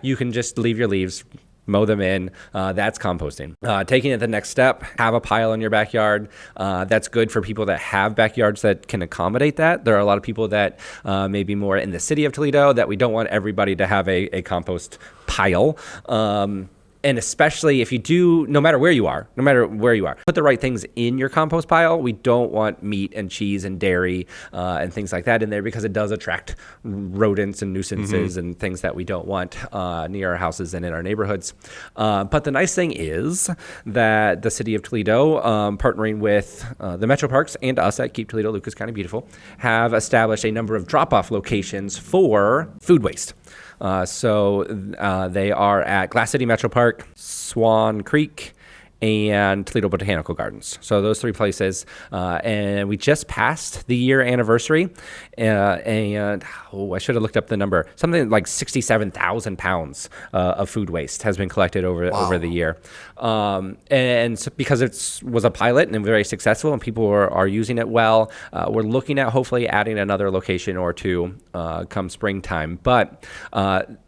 You can just leave your leaves, mow them in. That's composting. Taking it the next step, have a pile in your backyard. That's good for people that have backyards that can accommodate that. There are a lot of people that may be more in the city of Toledo that we don't want everybody to have a compost pile. And especially if you do, no matter where you are, put the right things in your compost pile. We don't want meat and cheese and dairy and things like that in there because it does attract rodents and nuisances and things that we don't want near our houses and in our neighborhoods. But the nice thing is that the city of Toledo, partnering with the Metro Parks and us at Keep Toledo Lucas County Beautiful, have established a number of drop-off locations for food waste. So they are at Glass City Metro Park, Swan Creek, and Toledo Botanical Gardens. So those three places. And we just passed the year anniversary. I should have looked up the number. Something like 67,000 pounds of food waste has been collected over the year. And so because it was a pilot and very successful and people are using it well, we're looking at hopefully adding another location or two come springtime. But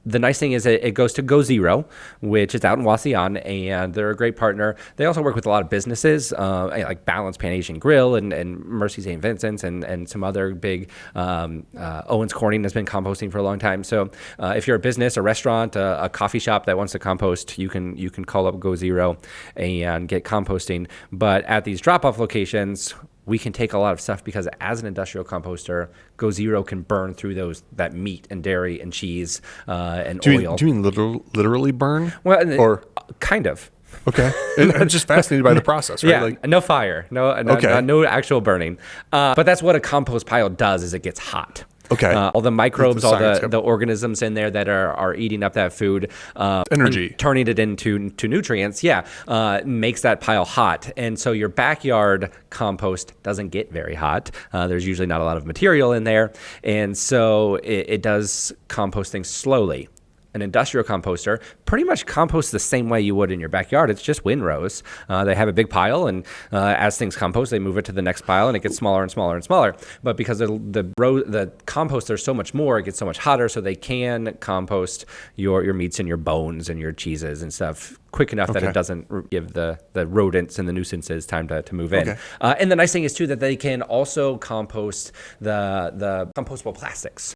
the nice thing is it goes to Go Zero, which is out in Wauseon, and they're a great partner. They also work with a lot of businesses like Balance Pan Asian Grill and Mercy St. Vincent's and some other big Owens Corning has been composting for a long time. So if you're a business, a restaurant, a coffee shop that wants to compost, you can call up Go Zero and get composting. But at these drop-off locations, we can take a lot of stuff because as an industrial composter, Go Zero can burn through that meat and dairy and cheese and oil. Do you mean literally burn? Well, or kind of. Okay. And I'm just fascinated by the process, right? Yeah, no fire, no actual burning. But that's what a compost pile does is it gets hot. Okay. All the microbes, all the organisms in there that are eating up that food, energy, turning it into nutrients, makes that pile hot. And so your backyard compost doesn't get very hot. There's usually not a lot of material in there. And so it does composting slowly. An industrial composter pretty much composts the same way you would in your backyard. It's just windrows. They have a big pile, and as things compost, they move it to the next pile, and it gets smaller and smaller and smaller. But because the compost, there's so much more, it gets so much hotter, so they can compost your meats and your bones and your cheeses and stuff quick enough that it doesn't give the rodents and the nuisances time to move in. And the nice thing is, too, that they can also compost the compostable plastics.